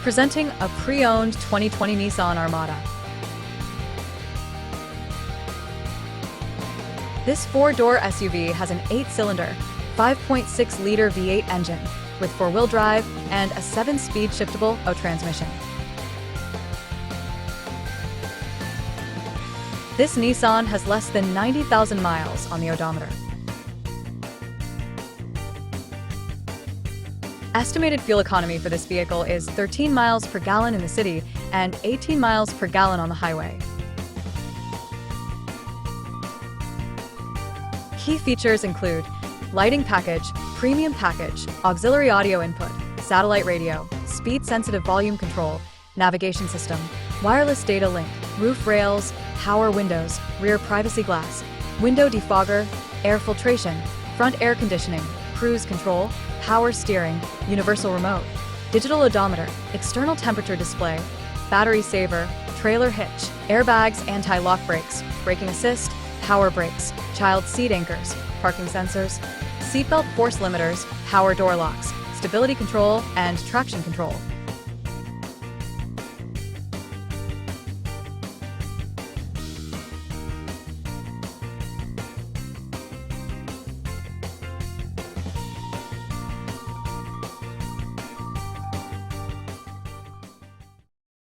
Presenting a pre-owned 2020 Nissan Armada. This four-door SUV has an 8-cylinder, 5.6-liter V8 engine with 4-wheel drive and a 7-speed shiftable automatic transmission. This Nissan has less than 90,000 miles on the odometer. Estimated fuel economy for this vehicle is 13 miles per gallon in the city and 18 miles per gallon on the highway. Key features include lighting package, premium package, auxiliary audio input, satellite radio, speed-sensitive volume control, navigation system, wireless data link, roof rails, power windows, rear privacy glass, window defogger, air filtration, front air conditioning, cruise control, power steering, universal remote, digital odometer, external temperature display, battery saver, trailer hitch, airbags, anti-lock brakes, braking assist, power brakes, child seat anchors, parking sensors, seatbelt force limiters, power door locks, stability control, and traction control.